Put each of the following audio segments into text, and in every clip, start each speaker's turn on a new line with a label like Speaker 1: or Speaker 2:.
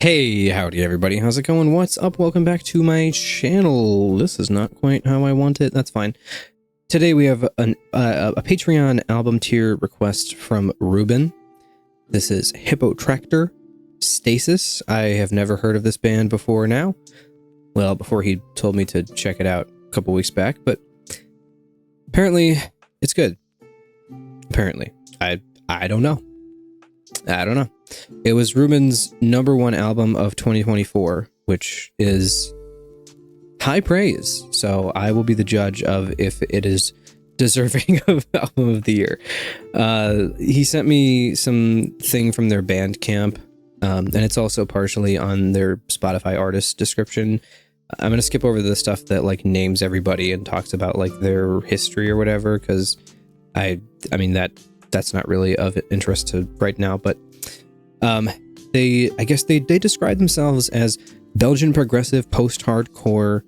Speaker 1: Hey, howdy everybody. How's it going? What's up? Welcome back to my channel. This is not quite how I want it. That's fine. Today we have a Patreon album tier request from Ruben. This is Hippotraktor, Stasis. I have never heard of this band before now. Well, before he told me to check it out a couple weeks back, but apparently it's good. Apparently. I don't know. I don't know. It was Ruben's #1 album of 2024, which is high praise. So I will be the judge of if it is deserving of album of the year. He sent me some thing from their Bandcamp, and it's also partially on their Spotify artist description. I'm going to skip over the stuff that like names everybody and talks about like their history or whatever, because I mean that's not really of interest to right now, but I guess they describe themselves as Belgian progressive post-hardcore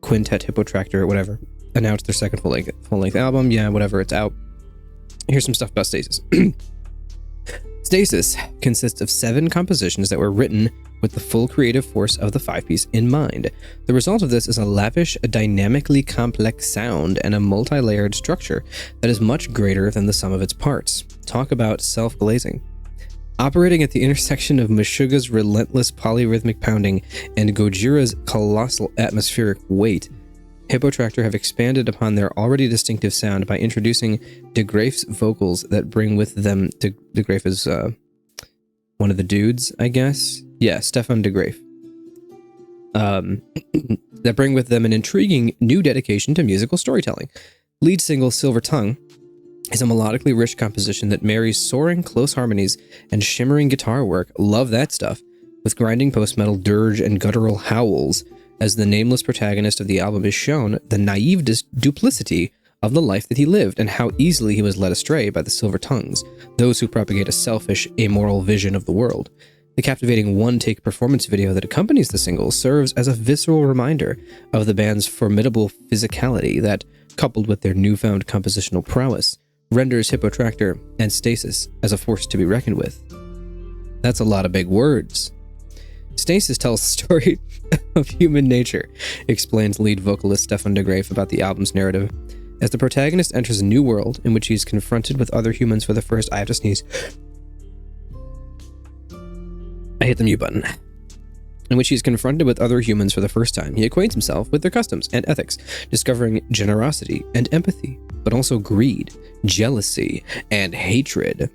Speaker 1: quintet Hippotraktor or whatever. Announced their second full-length album. Yeah, whatever, it's out. Here's some stuff about Stasis. Stasis consists of 7 compositions that were written with the full creative force of the 5-piece in mind. The result of this is a lavish, dynamically complex sound and a multi-layered structure that is much greater than the sum of its parts. Talk about self-glazing. Operating at the intersection of Meshuggah's relentless polyrhythmic pounding and Gojira's colossal atmospheric weight, Hippotraktor have expanded upon their already distinctive sound by introducing De Graaf's vocals that bring with them... De Graaf is one of the dudes, I guess? Yeah, Stefan De Graaf. That bring with them an intriguing new dedication to musical storytelling. Lead single Silver Tongue is a melodically rich composition that marries soaring close harmonies and shimmering guitar work, love that stuff, with grinding post-metal dirge and guttural howls. As the nameless protagonist of the album is shown the naive duplicity of the life that he lived and how easily he was led astray by the Silver Tongues, those who propagate a selfish, amoral vision of the world. The captivating one-take performance video that accompanies the single serves as a visceral reminder of the band's formidable physicality that, coupled with their newfound compositional prowess, renders Hippotraktor and Stasis as a force to be reckoned with. That's a lot of big words. Stasis tells the story of human nature, explains lead vocalist Stefan De Graaf about the album's narrative. As the protagonist enters a new world in which he's confronted with other humans for the first... I have to sneeze. I hit the mute button. In which he's confronted with other humans for the first time, he acquaints himself with their customs and ethics, discovering generosity and empathy, but also greed, jealousy, and hatred.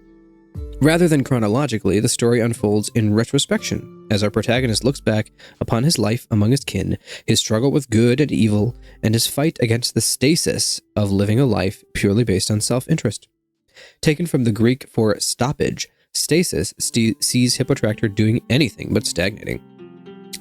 Speaker 1: Rather than chronologically, the story unfolds in retrospection, as our protagonist looks back upon his life among his kin, his struggle with good and evil, and his fight against the stasis of living a life purely based on self-interest. Taken from the Greek for stoppage, stasis sees Hippotraktor doing anything but stagnating.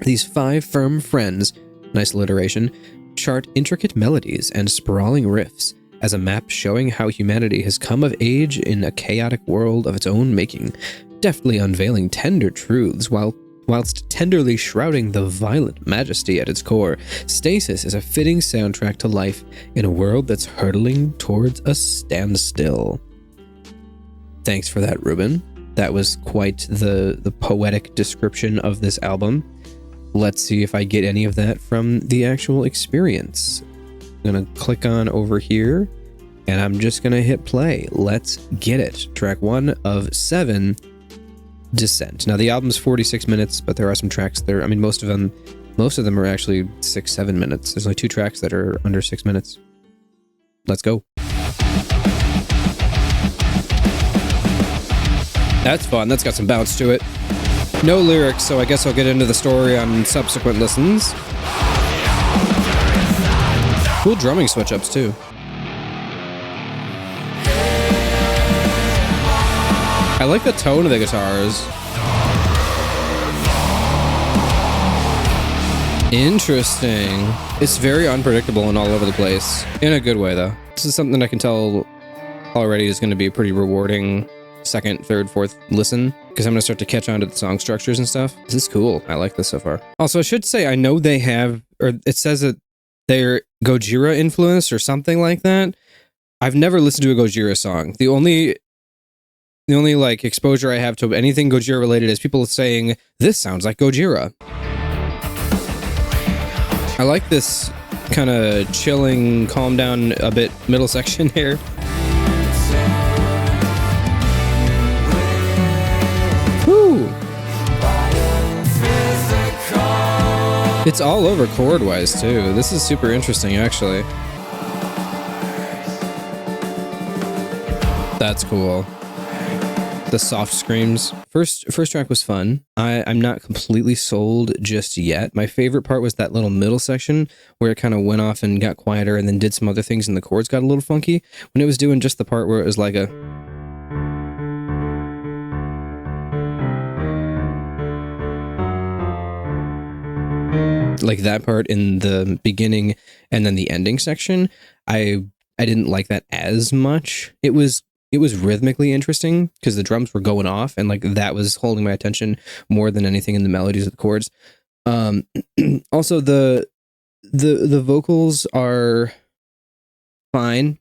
Speaker 1: These 5 firm friends, nice alliteration, chart intricate melodies and sprawling riffs as a map showing how humanity has come of age in a chaotic world of its own making, deftly unveiling tender truths whilst tenderly shrouding the violent majesty at its core. Stasis is a fitting soundtrack to life in a world that's hurtling towards a standstill. Thanks for that, Ruben. That was quite the poetic description of this album. Let's see if I get any of that from the actual experience. I'm gonna click on over here, and I'm just gonna hit play. Let's get it. Track 1 of 7, Descent. Now the album's 46 minutes, but there are some tracks there. I mean, most of them are actually 6-7 minutes. There's only 2 tracks that are under 6 minutes. Let's go. That's fun. That's got some bounce to it. No lyrics, so I guess I'll get into the story on subsequent listens. Cool drumming switch-ups, too. I like the tone of the guitars. Interesting. It's very unpredictable and all over the place. In a good way, though. This is something I can tell already is going to be a pretty rewarding second, third, fourth listen, because I'm going to start to catch on to the song structures and stuff. This is cool. I like this so far. Also, I should say, I know they have, or it says that they're Gojira influenced or something like that. I've never listened to a Gojira song. The only The only like exposure I have to anything Gojira related is people saying, this sounds like Gojira. I like this kind of chilling, calm down a bit middle section here. Woo! It's all over chord-wise, too. This is super interesting, actually. That's cool. The soft screams. First track was fun. I'm not completely sold just yet. My favorite part was that little middle section where it kind of went off and got quieter and then did some other things and the chords got a little funky. When it was doing just the part where it was like a... like that part in the beginning and then the ending section, I didn't like that as much. It was rhythmically interesting because the drums were going off and like that was holding my attention more than anything in the melodies of the chords. Also the vocals are fine.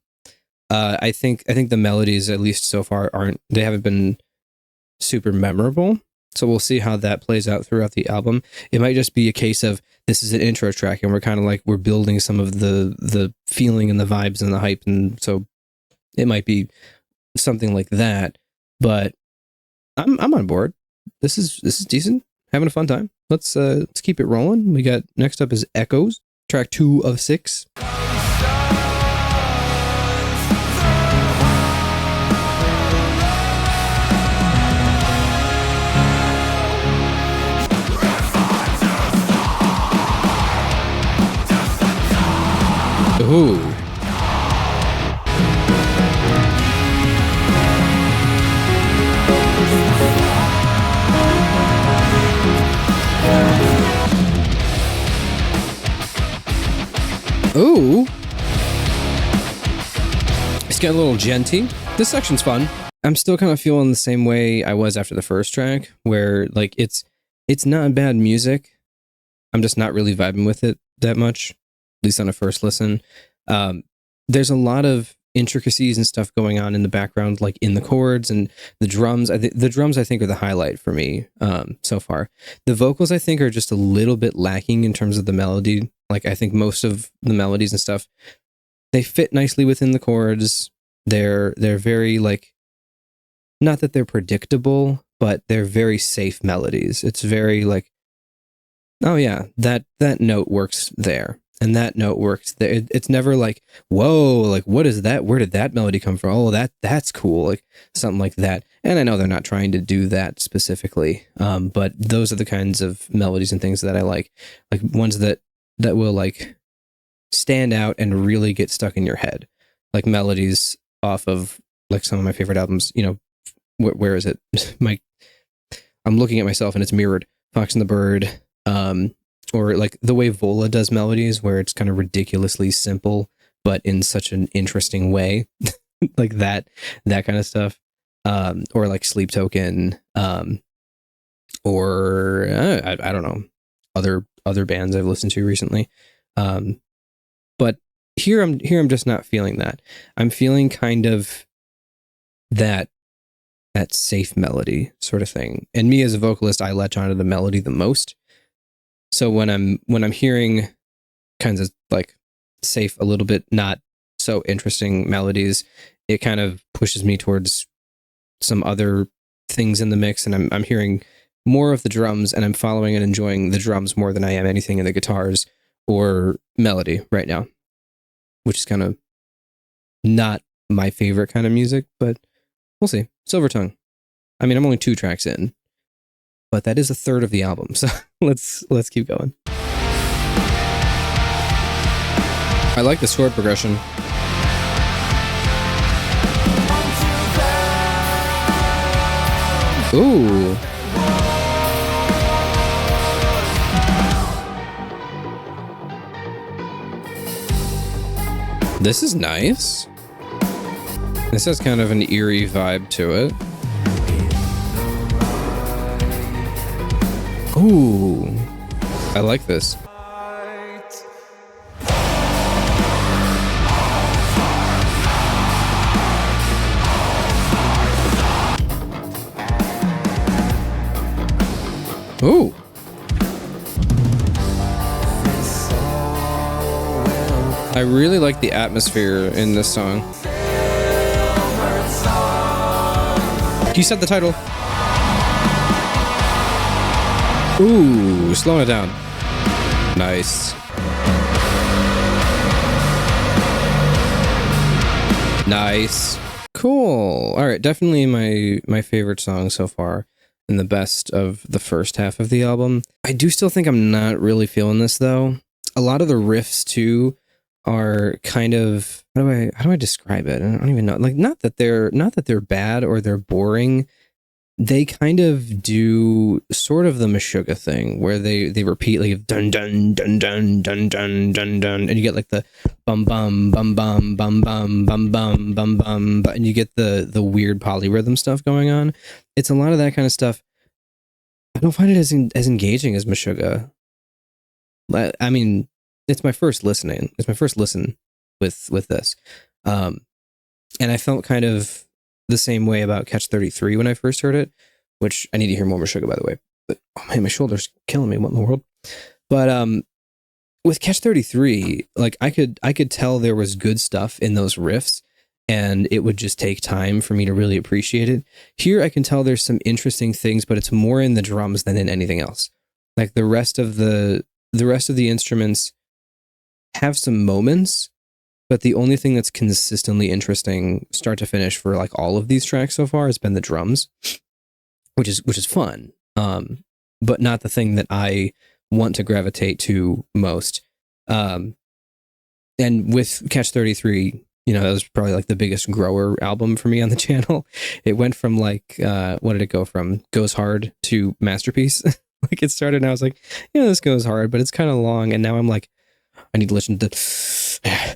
Speaker 1: I think the melodies, at least so far, haven't been super memorable. So we'll see how that plays out throughout the album. It might just be a case of this is an intro track and we're kind of like we're building some of the feeling and the vibes and the hype, and so it might be something like that. But I'm on board. This is decent. Having a fun time. Let's keep it rolling. We got next up is Echoes, track 2 of 6. Ooh. Ooh. It's getting a little genty. This section's fun. I'm still kind of feeling the same way I was after the first track, where like it's not bad music. I'm just not really vibing with it that much, at least on a first listen. There's a lot of intricacies and stuff going on in the background, like in the chords and the drums. The drums, I think, are the highlight for me so far. The vocals, I think, are just a little bit lacking in terms of the melody. Like, I think most of the melodies and stuff, they fit nicely within the chords. They're very, like, not that they're predictable, but they're very safe melodies. It's very, like, oh yeah, that note works there. And that note works there. It's never like, whoa, like, what is that? Where did that melody come from? Oh, that's cool. Like, something like that. And I know they're not trying to do that specifically. But those are the kinds of melodies and things that I like ones that will, like, stand out and really get stuck in your head. Like melodies off of, like, some of my favorite albums, you know, where is it? I'm looking at myself and it's mirrored. Fox and the Bird, or like the way Vola does melodies, where it's kind of ridiculously simple, but in such an interesting way, like that kind of stuff. Or like Sleep Token, or I don't know, other bands I've listened to recently. But here I'm just not feeling that. I'm feeling kind of that safe melody sort of thing. And me as a vocalist, I latch onto the melody the most. So when I'm hearing kinds of like safe, a little bit not so interesting melodies, it kind of pushes me towards some other things in the mix, and I'm hearing more of the drums, and I'm following and enjoying the drums more than I am anything in the guitars or melody right now, which is kind of not my favorite kind of music, but we'll see. Silver Tongue. I mean, I'm only 2 tracks in, but that is a third of the album, so let's keep going. I like the chord progression. Ooh. This is nice. This has kind of an eerie vibe to it. Ooh, I like this. Ooh. I really like the atmosphere in this song. You said the title. Ooh, slowing it down. Nice. Nice. Cool. All right, definitely my favorite song so far and the best of the first half of the album. I do still think I'm not really feeling this though. A lot of the riffs too are kind of, how do I describe it? I don't even know. Like, not that they're bad or they're boring. They kind of do sort of the Meshuggah thing where they repeat like dun dun dun dun dun dun dun dun, and you get like the bum bum bum bum bum bum bum bum bum bum, and you get the weird polyrhythm stuff going on. It's a lot of that kind of stuff. I don't find it as engaging as Meshuggah. I mean, it's my first listening. It's my first listen with this. And I felt kind of the same way about Catch 33 when I first heard it, which I need to hear more Meshuggah, by the way. But oh man, my shoulder's killing me. What in the world? But with Catch 33, like I could tell there was good stuff in those riffs, and it would just take time for me to really appreciate it. Here I can tell there's some interesting things, but it's more in the drums than in anything else. Like the rest of the instruments have some moments, but the only thing that's consistently interesting start to finish for like all of these tracks so far has been the drums, which is fun, but not the thing that I want to gravitate to most. And with Catch 33, that was probably like the biggest grower album for me on the channel. It went from like, what did it go from? Goes Hard to Masterpiece. Like it started and I was like, this goes hard, but it's kind of long. And now I'm like, I need to listen to,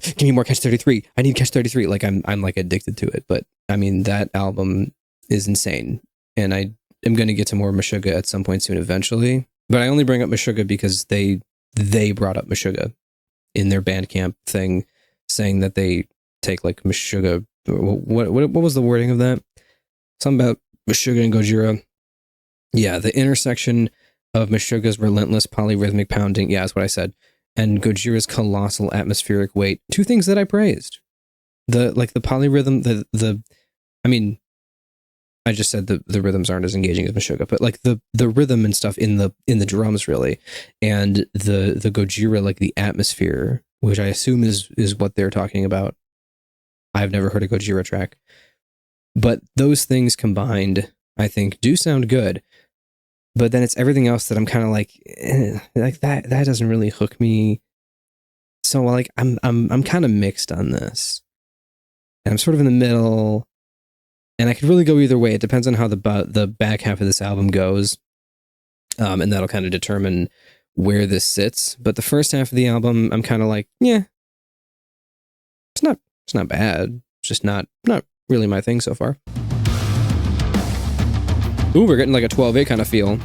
Speaker 1: give me more Catch 33. I need Catch 33. Like I'm like addicted to it. But I mean, that album is insane. And I am going to get to more Meshuggah at some point soon eventually. But I only bring up Meshuggah because they brought up Meshuggah in their Bandcamp thing, saying that they take like Meshuggah. What was the wording of that? Something about Meshuggah and Gojira. Yeah, the intersection of Meshuggah's relentless polyrhythmic pounding. Yeah, that's what I said. And Gojira's colossal atmospheric weight. Two things that I praised. The polyrhythm, I mean, I just said the rhythms aren't as engaging as Meshuggah, but like the rhythm and stuff in the drums really, and the Gojira, like the atmosphere, which I assume is what they're talking about. I've never heard a Gojira track, but those things combined, I think, do sound good. But then it's everything else that I'm kind of like that doesn't really hook me. So like I'm kind of mixed on this, and I'm sort of in the middle. And I could really go either way. It depends on how the back half of this album goes. And that'll kind of determine where this sits. But the first half of the album, I'm kind of like, yeah, it's not bad. It's just not really my thing so far. Ooh, we're getting like a 12/8 kind of feel.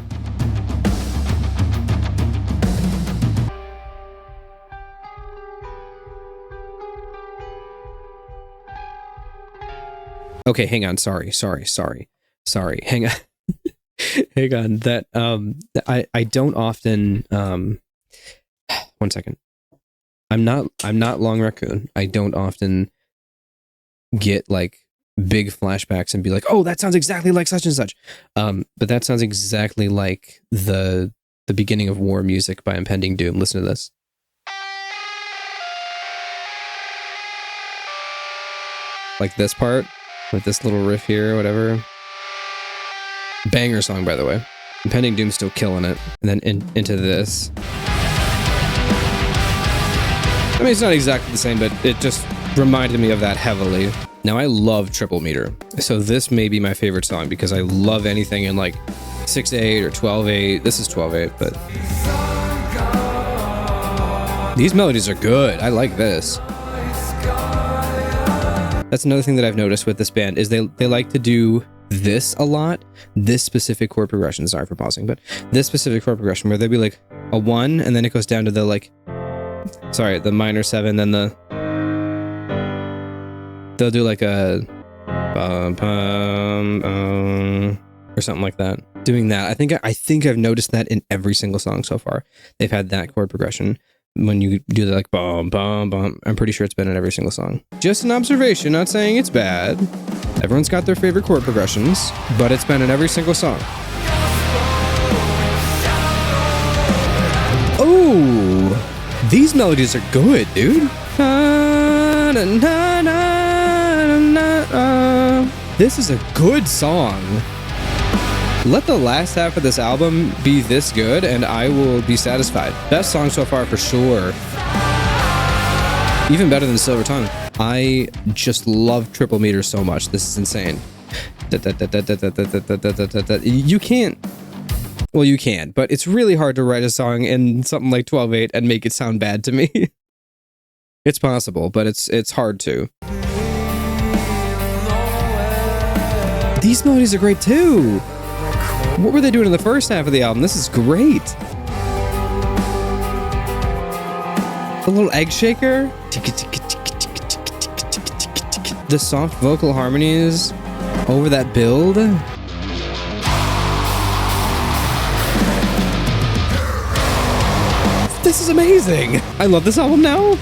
Speaker 1: Okay, hang on. Sorry. Hang on. Hang on. That I don't often 1 second. I'm not Long Raccoon. I don't often get like big flashbacks and be like, "Oh, that sounds exactly like such and such." But that sounds exactly like the beginning of War music by Impending Doom. Listen to this. Like this part. With this little riff here or whatever. Banger song, by the way. Impending Doom's still killing it. And then into this. I mean, it's not exactly the same, but it just reminded me of that heavily. Now, I love triple meter. So this may be my favorite song because I love anything in like 6/8 or 12/8. This is 12/8, but these melodies are good. I like this. That's another thing that I've noticed with this band is they like to do this a lot. This specific chord progression. Sorry for pausing, but this specific chord progression where they'll be like a 1 and then it goes down to the the minor 7, then they'll do like a or something like that. Doing that. I think I've noticed that in every single song so far. They've had that chord progression. When you do the like bum bum bum, I'm pretty sure it's been in every single song. Just an observation, not saying it's bad. Everyone's got their favorite chord progressions, but it's been in every single song. Oh, these melodies are good, dude. This is a good song. Let the last half of this album be this good, and I will be satisfied. Best song so far for sure. Even better than Silver Tongue. I just love triple meters so much. This is insane. You can't. Well, you can, but it's really hard to write a song in something like 12/8 and make it sound bad to me. It's possible, but it's hard to. These melodies are great too. What were they doing in the first half of the album? This is great. The little egg shaker. The soft vocal harmonies over that build. This is amazing. I love this album now.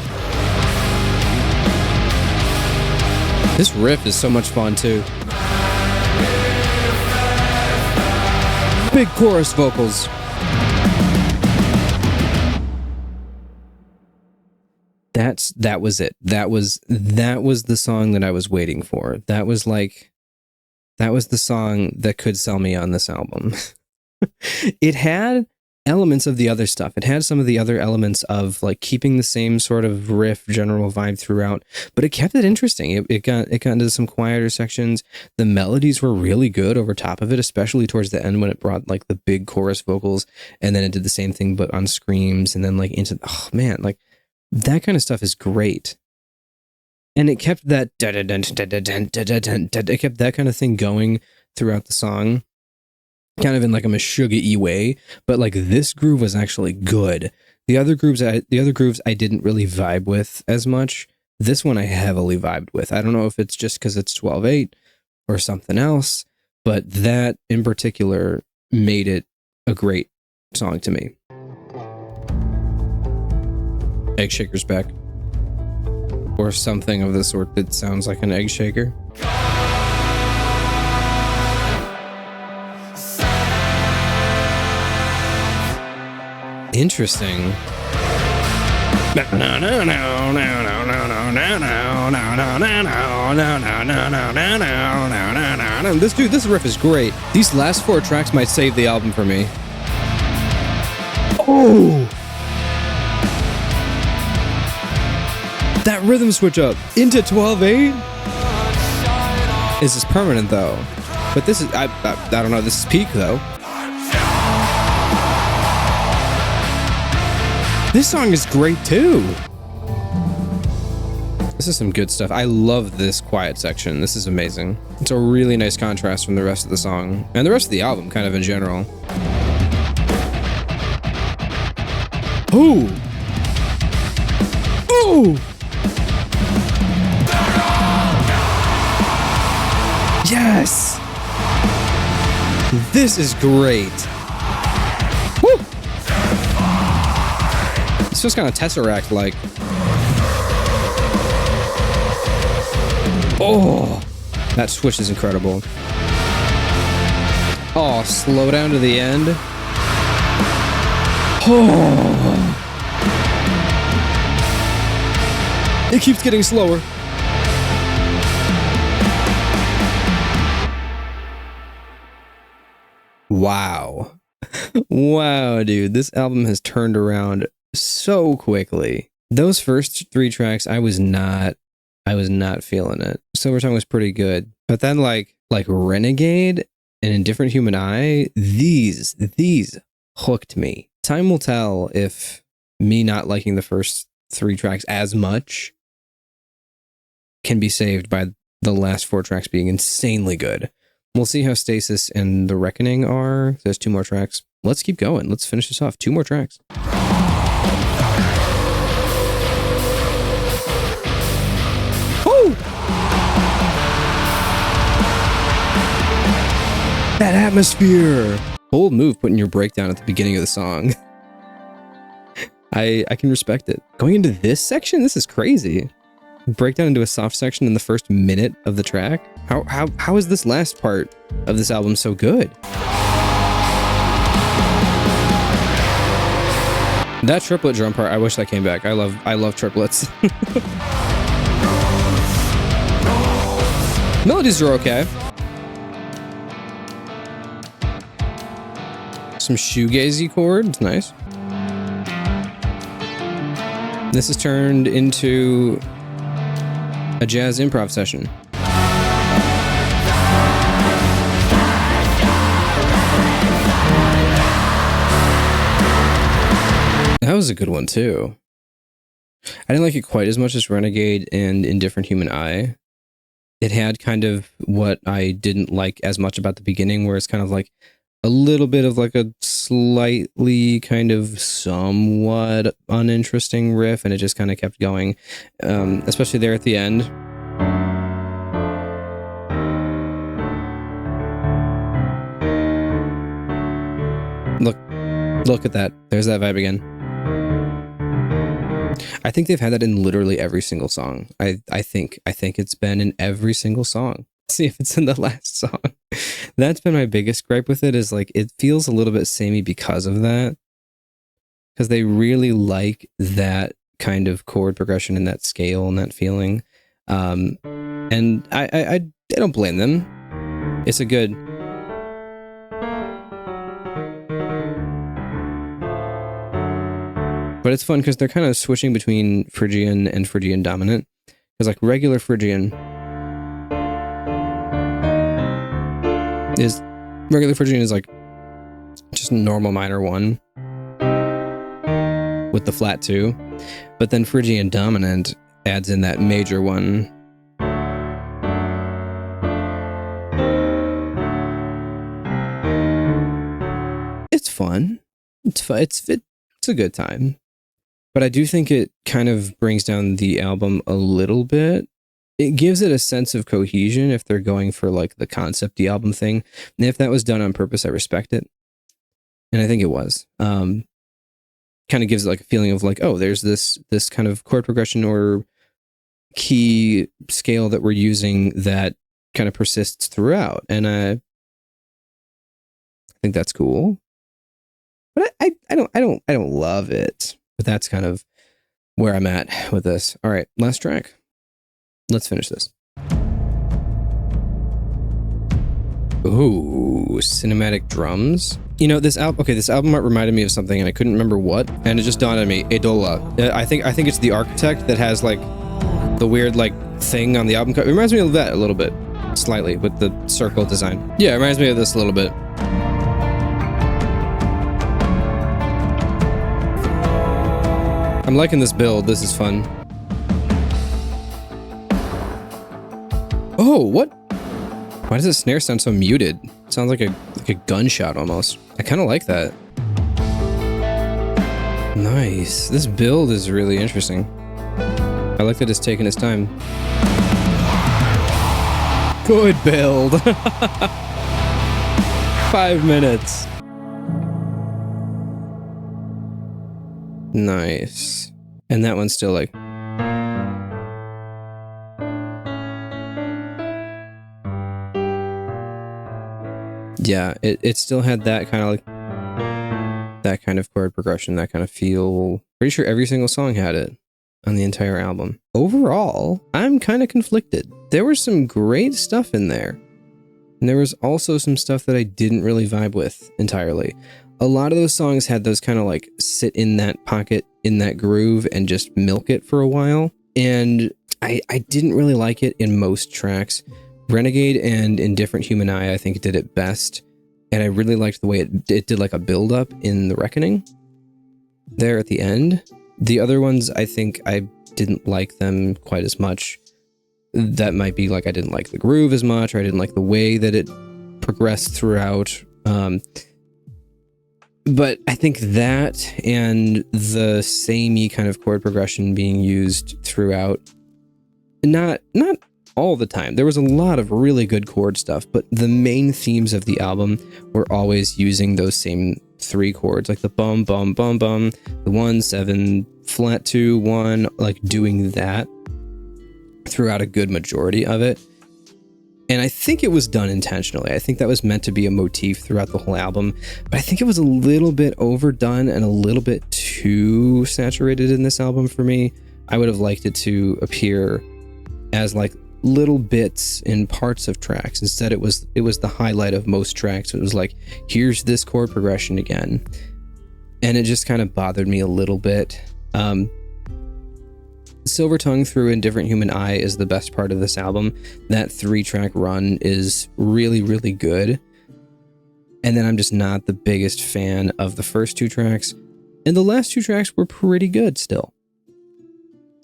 Speaker 1: This riff is so much fun too. Big chorus vocals. That was it. That was the song that I was waiting for. That was the song that could sell me on this album. It had elements of the other stuff. It had some of the other elements of like keeping the same sort of riff general vibe throughout, but it kept it interesting. It got into some quieter sections. The melodies were really good over top of it, especially towards the end when it brought like the big chorus vocals, and then it did the same thing but on screams, and then like into, oh man, like that kind of stuff is great. And it kept that it kept that kind of thing going throughout the song, kind of in like a Meshuggah-y way, but like this groove was actually good. The other grooves I didn't really vibe with as much. This one I heavily vibed with. I don't know if it's just because it's 12/8 or something else, but that in particular made it a great song to me. Egg shaker's back. Or something of the sort that sounds like an egg shaker. Interesting. This riff is great. These last 4 tracks might save the album for me. Oh! That rhythm switch up into 12/8? This is permanent though. But this is, I don't know, this is peak though. This song is great too. This is some good stuff. I love this quiet section. This is amazing. It's a really nice contrast from the rest of the song and the rest of the album kind of in general. Ooh. Ooh. Yes! This is great. Woo! This feels kind of Tesseract-like. Oh! That switch is incredible. Oh, slow down to the end. Oh! It keeps getting slower. Wow. Wow, dude. This album has turned around so quickly. Those first 3 tracks, I was not feeling it. Silver Tongue was pretty good. But then like Renegade and Indifferent Human Eye, these hooked me. Time will tell if me not liking the first 3 tracks as much can be saved by the last 4 tracks being insanely good. We'll see how Stasis and The Reckoning are. There's 2 more tracks. Let's keep going. Let's finish this off. 2 more tracks. Woo! That atmosphere! Bold move putting your breakdown at the beginning of the song. I can respect it. Going into this section, this is crazy. Breakdown into a soft section in the first minute of the track. How is this last part of this album so good? That triplet drum part, I wish that came back. I love triplets. Melodies are okay. Some shoegazy chords, nice. This is turned into a jazz improv session. That was a good one too. I didn't like it quite as much as Renegade and Indifferent Human Eye. It had kind of what I didn't like as much about the beginning, where it's kind of like a little bit of like a slightly kind of somewhat uninteresting riff, and it just kind of kept going, especially there at the end. Look at that. There's that vibe again. I think they've had that in literally every single song. I think it's been in every single song. See if it's in the last song. That's been my biggest gripe with it, is like it feels a little bit samey because of that. Because they really like that kind of chord progression and that scale and that feeling. And I don't blame them. It's a good... But it's fun because they're kind of switching between Phrygian and Phrygian dominant. Because like regular Phrygian is like just normal minor 1 with the flat 2. But then Phrygian dominant adds in that major 1. It's fun. It's fun. It's a good time. But I do think it kind of brings down the album a little bit. It gives it a sense of cohesion if they're going for like the concept-y album thing. And if that was done on purpose, I respect it. And I think it was. Kind of gives it like a feeling of like, oh, there's this kind of chord progression or key scale that we're using that kind of persists throughout. And I think that's cool. But I don't love it. But that's kind of where I'm at with this. All right, last track. Let's finish this. Ooh, cinematic drums. You know, this album art reminded me of something, and I couldn't remember what, and it just dawned on me. Edola. I think it's the architect that has like the weird like thing on the album cover. It reminds me of that a little bit, slightly, with the circle design. Yeah, it reminds me of this a little bit. I'm liking this build. This is fun. Oh, what? Why does the snare sound so muted? It sounds like a gunshot almost. I kind of like that. Nice. This build is really interesting. I like that it's taking its time. Good build. 5 minutes. Nice. And that one's still like... Yeah, it still had that kind of like... that kind of chord progression, that kind of feel. Pretty sure every single song had it on the entire album. Overall, I'm kind of conflicted. There was some great stuff in there. And there was also some stuff that I didn't really vibe with entirely. A lot of those songs had those kind of like sit in that pocket, in that groove, and just milk it for a while. And I didn't really like it in most tracks. Renegade and Indifferent Human Eye, I think, did it best. And I really liked the way it did like a build up in The Reckoning there at the end. The other ones, I think I didn't like them quite as much. That might be like I didn't like the groove as much, or I didn't like the way that it progressed throughout. But I think that and the samey kind of chord progression being used throughout, not all the time. There was a lot of really good chord stuff, but the main themes of the album were always using those same 3 chords, like the bum, bum, bum, bum, the 1, 7, flat 2, 1, like doing that throughout a good majority of it. And I think it was done intentionally. I think that was meant to be a motif throughout the whole album, but I think it was a little bit overdone and a little bit too saturated in this album for me. I would have liked it to appear as like little bits in parts of tracks. Instead, it was the highlight of most tracks. It was like, here's this chord progression again. And it just kind of bothered me a little bit. Silver Tongue through Indifferent Human Eye is the best part of this album. That 3-track run is really, really good. And then I'm just not the biggest fan of the first 2 tracks. And the last 2 tracks were pretty good still.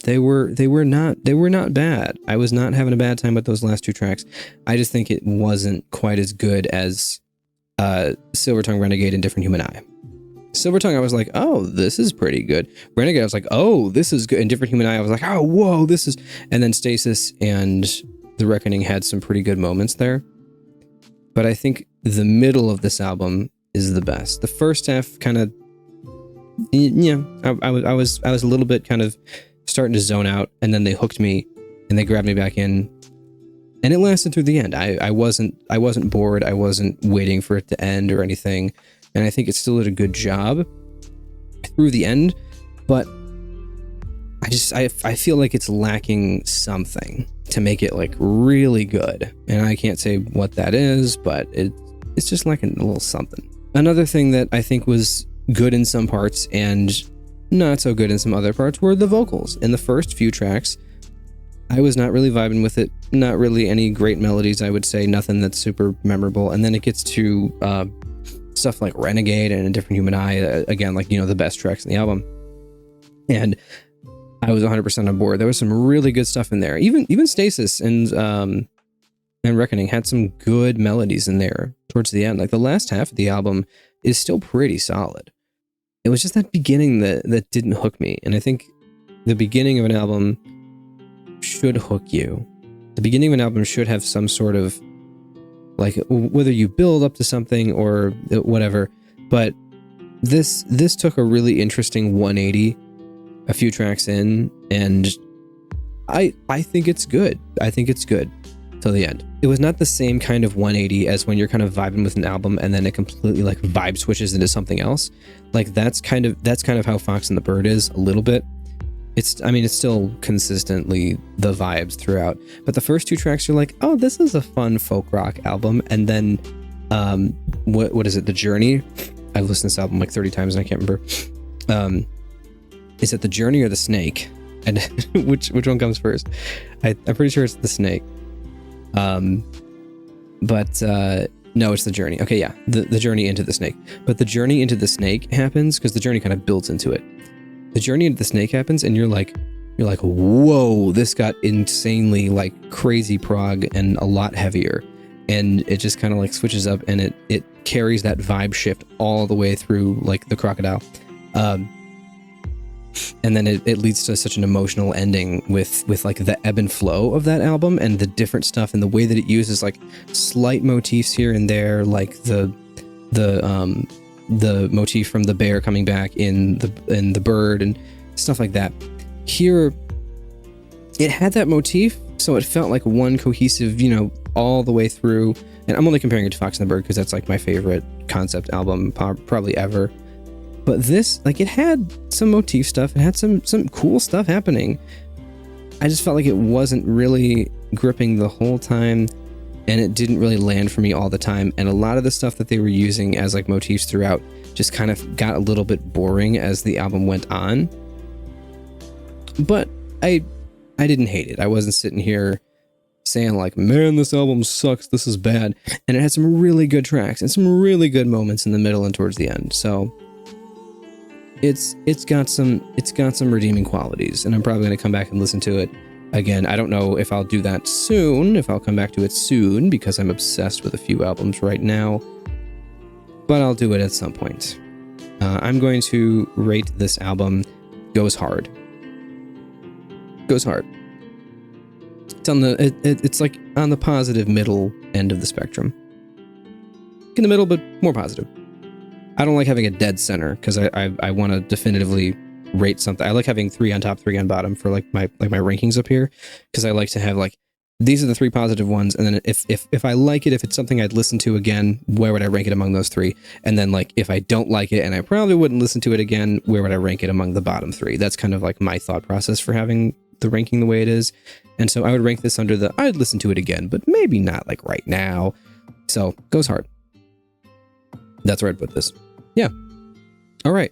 Speaker 1: They were not bad. I was not having a bad time with those last 2 tracks. I just think it wasn't quite as good as Silver Tongue, Renegade, and Different Human Eye. Silver Tongue, I was like, oh, this is pretty good. Renegade, I was like, oh, this is good. And Different Human Eye, I was like, oh, whoa, this is... And then Stasis and The Reckoning had some pretty good moments there. But I think the middle of this album is the best. The first half kind of... Yeah, I was a little bit kind of starting to zone out, and then they hooked me and they grabbed me back in, and it lasted through the end. I wasn't bored. I wasn't waiting for it to end or anything, and I think it still did a good job through the end, but I feel like it's lacking something to make it like really good, and I can't say what that is, but it's just lacking a little something. Another thing that I think was good in some parts and not so good in some other parts were the vocals. In the first few tracks, I was not really vibing with it. Not really any great melodies, I would say. Nothing that's super memorable. And then it gets to stuff like Renegade and A Different Human Eye. Again, like, you know, the best tracks in the album. And I was 100% on board. There was some really good stuff in there. Even Stasis and Reckoning had some good melodies in there towards the end. Like the last half of the album is still pretty solid. It was just that beginning that didn't hook me. And I think the beginning of an album should hook you. The beginning of an album should have some sort of, like, whether you build up to something or whatever. But this took a really interesting 180 a few tracks in, and I think it's good. I think it's good till the end. It was not the same kind of 180 as when you're kind of vibing with an album and then it completely like vibe switches into something else. Like that's kind of how Fox and the Bird is a little bit. It's still consistently the vibes throughout. But the first 2 tracks, you're like, oh, this is a fun folk rock album. And then what is it? The Journey. I've listened to this album like 30 times and I can't remember. Is it The Journey or The Snake? And which one comes first? I'm pretty sure it's The Snake. But no, it's The Journey. Okay, yeah, the Journey into the Snake. But the Journey into the Snake happens because the Journey kind of builds into it. The Journey into the Snake happens, and you're like, whoa, this got insanely like crazy prog and a lot heavier, and it just kind of like switches up, and it carries that vibe shift all the way through like the Crocodile. And then it leads to such an emotional ending with like the ebb and flow of that album and the different stuff and the way that it uses like slight motifs here and there, like the motif from the bear coming back in the bird and stuff like that. Here, it had that motif, so it felt like one cohesive, you know, all the way through. And I'm only comparing it to Fox and the Bird because that's like my favorite concept album probably ever. But this, like, it had some motif stuff. It had some cool stuff happening. I just felt like it wasn't really gripping the whole time, and it didn't really land for me all the time. And a lot of the stuff that they were using as like motifs throughout just kind of got a little bit boring as the album went on. But I didn't hate it. I wasn't sitting here saying like, man, this album sucks, this is bad. And it had some really good tracks and some really good moments in the middle and towards the end. So it's got some redeeming qualities, and I'm probably going to come back and listen to it again. I don't know if I'll do that soon, if I'll come back to it soon, because I'm obsessed with a few albums right now, but I'll do it at some point. I'm going to rate this album Goes Hard. It's on the it's like on the positive middle end of the spectrum. In the middle, but more positive. I don't like having a dead center because I want to definitively rate something. I like having 3 on top, 3 on bottom for like my rankings up here, because I like to have like, these are the 3 positive ones, and then if I like it, if it's something I'd listen to again, where would I rank it among those 3? And then like if I don't like it and I probably wouldn't listen to it again, where would I rank it among the bottom 3? That's kind of like my thought process for having the ranking the way it is. And so I would rank this under the I'd listen to it again, but maybe not like right now. So goes hard. That's where I'd put this. Yeah. All right.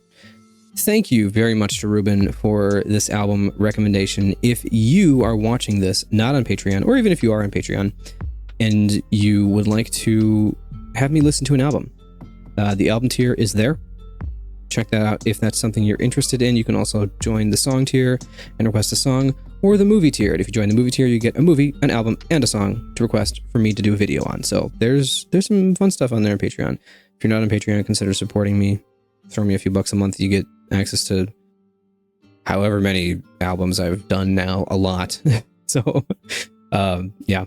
Speaker 1: Thank you very much to Ruben for this album recommendation. If you are watching this not on Patreon, or even if you are on Patreon and you would like to have me listen to an album, the album tier is there. Check that out if that's something you're interested in. You can also join the song tier and request a song, or the movie tier. And if you join the movie tier, you get a movie, an album, and a song to request for me to do a video on. So there's some fun stuff on there on Patreon. If you're not on Patreon, consider supporting me. Throw me a few bucks a month. You get access to however many albums I've done now, a lot. So, yeah.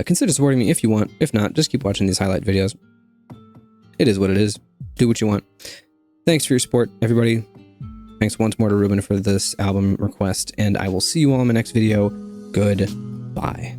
Speaker 1: Consider supporting me if you want. If not, just keep watching these highlight videos. It is what it is. Do what you want. Thanks for your support, everybody. Thanks once more to Ruben for this album request, and I will see you all in my next video. Goodbye.